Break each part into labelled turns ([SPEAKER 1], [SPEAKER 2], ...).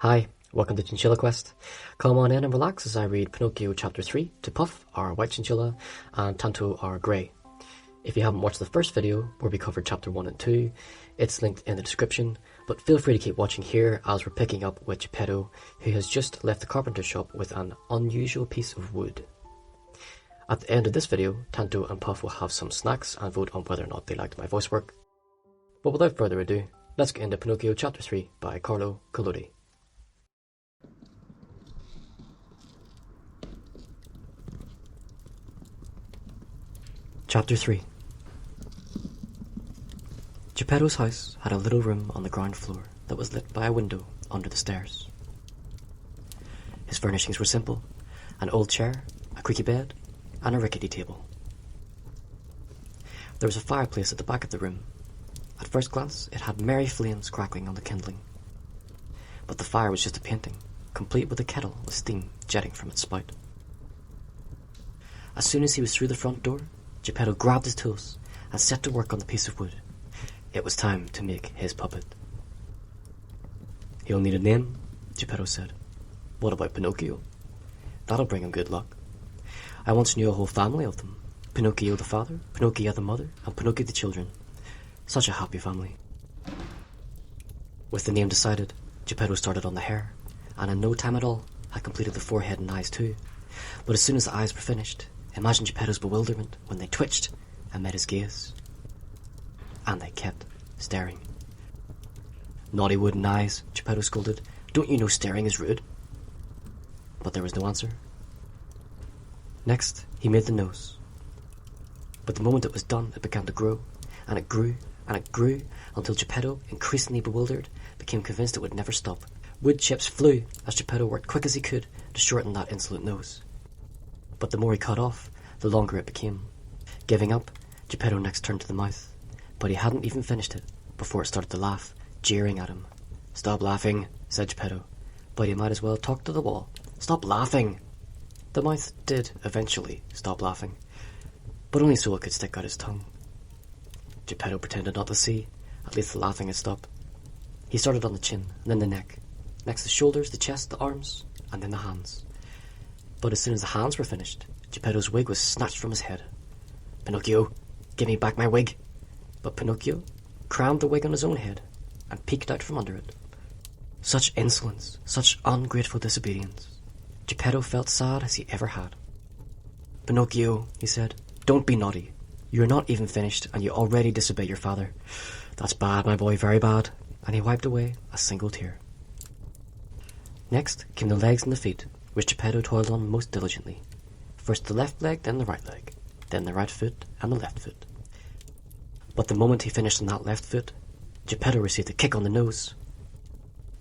[SPEAKER 1] Hi, welcome to Chinchilla Quest. Come on in and relax as I read Pinocchio Chapter 3 to Puff, our white chinchilla, and Tanto, our grey. If you haven't watched the first video, where we covered Chapter 1 and 2, it's linked in the description, but feel free to keep watching here as we're picking up with Geppetto, who has just left the carpenter shop with an unusual piece of wood. At the end of this video, Tanto and Puff will have some snacks and vote on whether or not they liked my voice work. But without further ado, let's get into Pinocchio Chapter 3 by Carlo Collodi. Chapter 3. Geppetto's house had a little room on the ground floor that was lit by a window under the stairs. His furnishings were simple: an old chair, a creaky bed, and a rickety table. There was a fireplace at the back of the room. At first glance, it had merry flames crackling on the kindling. But the fire was just a painting, complete with a kettle with steam jetting from its spout. As soon as he was through the front door, Geppetto grabbed his tools and set to work on the piece of wood. It was time to make his puppet. "He'll need a name," Geppetto said. "What about Pinocchio? That'll bring him good luck. I once knew a whole family of them. Pinocchio the father, Pinocchia the mother, and Pinocchio the children. Such a happy family." With the name decided, Geppetto started on the hair, and in no time at all had completed the forehead and eyes too. But as soon as the eyes were finished, imagine Geppetto's bewilderment when they twitched and met his gaze. And they kept staring. "Naughty wooden eyes," Geppetto scolded. "Don't you know staring is rude?" But there was no answer. Next, he made the nose. But the moment it was done, it began to grow, and it grew, and it grew, until Geppetto, increasingly bewildered, became convinced it would never stop. Wood chips flew as Geppetto worked quick as he could to shorten that insolent nose. But the more he cut off, the longer it became. Giving up, Geppetto next turned to the mouth, but he hadn't even finished it before it started to laugh, jeering at him. "Stop laughing," said Geppetto, "but you might as well talk to the wall. Stop laughing!" The mouth did eventually stop laughing, but only so it could stick out his tongue. Geppetto pretended not to see. At least the laughing had stopped. He started on the chin, and then the neck, next the shoulders, the chest, the arms, and then the hands. But as soon as the hands were finished, Geppetto's wig was snatched from his head. "Pinocchio, give me back my wig!" But Pinocchio crammed the wig on his own head and peeked out from under it. Such insolence, such ungrateful disobedience. Geppetto felt sad as he ever had. "Pinocchio," he said, "don't be naughty. You're not even finished, and you already disobey your father. That's bad, my boy, very bad." And he wiped away a single tear. Next came the legs and the feet, which Geppetto toiled on most diligently. First the left leg, then the right leg, then the right foot, and the left foot. But the moment he finished on that left foot, Geppetto received a kick on the nose.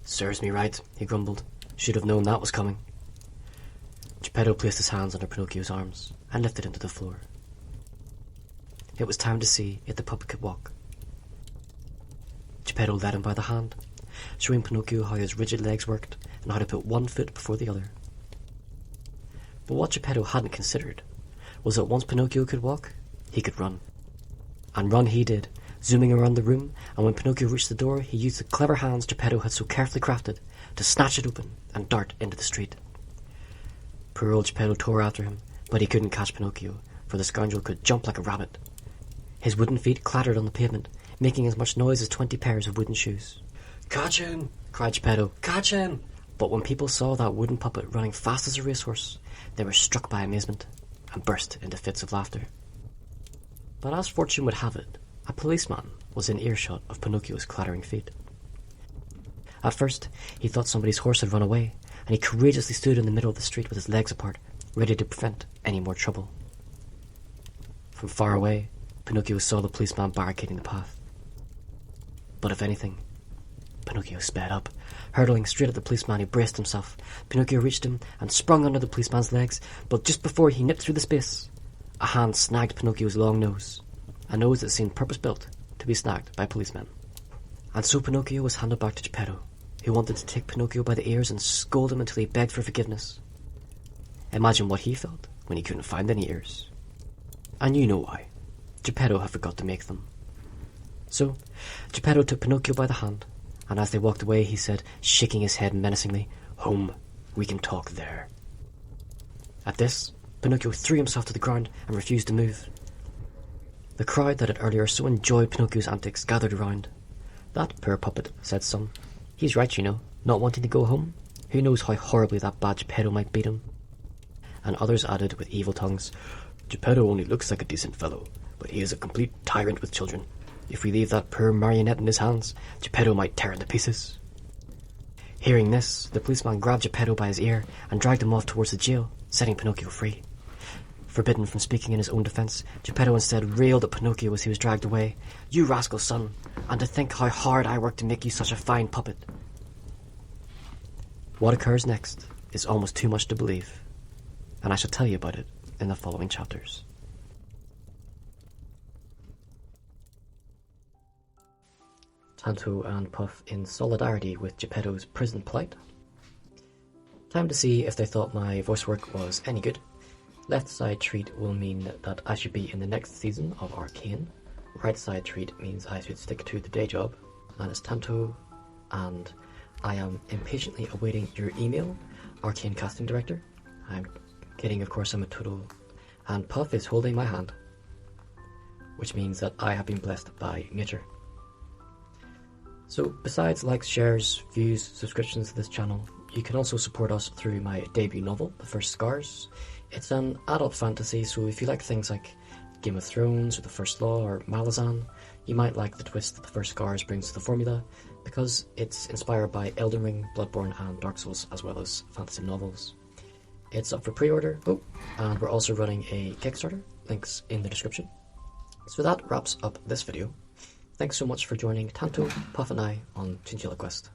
[SPEAKER 1] "Serves me right," he grumbled. "Should have known that was coming." Geppetto placed his hands under Pinocchio's arms and lifted him to the floor. It was time to see if the puppet could walk. Geppetto led him by the hand, showing Pinocchio how his rigid legs worked and how to put one foot before the other. But what Geppetto hadn't considered was that once Pinocchio could walk, he could run. And run he did, zooming around the room, and when Pinocchio reached the door, he used the clever hands Geppetto had so carefully crafted to snatch it open and dart into the street. Poor old Geppetto tore after him, but he couldn't catch Pinocchio, for the scoundrel could jump like a rabbit. His wooden feet clattered on the pavement, making as much noise as 20 pairs of wooden shoes. "Catch him!" cried Geppetto. "Catch him!" But when people saw that wooden puppet running fast as a racehorse, they were struck by amazement and burst into fits of laughter. But as fortune would have it, a policeman was in earshot of Pinocchio's clattering feet. At first, he thought somebody's horse had run away, and he courageously stood in the middle of the street with his legs apart, ready to prevent any more trouble. From far away, Pinocchio saw the policeman barricading the path. But if anything, Pinocchio sped up, hurtling straight at the policeman, who braced himself. Pinocchio reached him and sprung under the policeman's legs, but just before he nipped through the space, a hand snagged Pinocchio's long nose, a nose that seemed purpose-built to be snagged by policemen. And so Pinocchio was handed back to Geppetto, who wanted to take Pinocchio by the ears and scold him until he begged for forgiveness. Imagine what he felt when he couldn't find any ears. And you know why. Geppetto had forgot to make them. So Geppetto took Pinocchio by the hand and as they walked away he said, shaking his head menacingly, "Home, we can talk there." At this, Pinocchio threw himself to the ground and refused to move. The crowd that had earlier so enjoyed Pinocchio's antics gathered around. "That poor puppet," said some. "He's right, you know, not wanting to go home. Who knows how horribly that bad Geppetto might beat him?" And others added with evil tongues, "Geppetto only looks like a decent fellow, but he is a complete tyrant with children. If we leave that poor marionette in his hands, Geppetto might tear it to pieces." Hearing this, the policeman grabbed Geppetto by his ear and dragged him off towards the jail, setting Pinocchio free. Forbidden from speaking in his own defence, Geppetto instead railed at Pinocchio as he was dragged away. "You rascal son, and to think how hard I worked to make you such a fine puppet." What occurs next is almost too much to believe, and I shall tell you about it in the following chapters. Tanto and Puff in solidarity with Geppetto's prison plight. Time to see if they thought my voice work was any good. Left side treat will mean that I should be in the next season of Arcane. Right side treat means I should stick to the day job, and it's Tanto, and I am impatiently awaiting your email, Arcane Casting Director. I'm kidding, of course, I'm a total, and Puff is holding my hand, which means that I have been blessed by nature. So besides likes, shares, views, subscriptions to this channel, you can also support us through my debut novel, The First Scars. It's an adult fantasy, so if you like things like Game of Thrones or The First Law or Malazan, you might like the twist that The First Scars brings to the formula, because it's inspired by Elden Ring, Bloodborne and Dark Souls, as well as fantasy novels. It's up for pre-order, and we're also running a Kickstarter, links in the description. So that wraps up this video. Thanks so much for joining Tanto, Puff and I on Chinchilla Quest.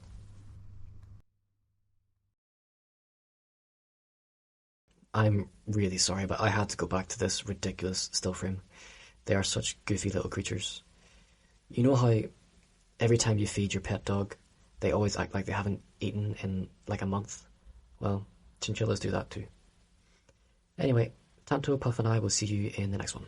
[SPEAKER 1] I'm really sorry, but I had to go back to this ridiculous still frame. They are such goofy little creatures. You know how every time you feed your pet dog, they always act like they haven't eaten in like a month? Well, chinchillas do that too. Anyway, Tanto, Puff and I will see you in the next one.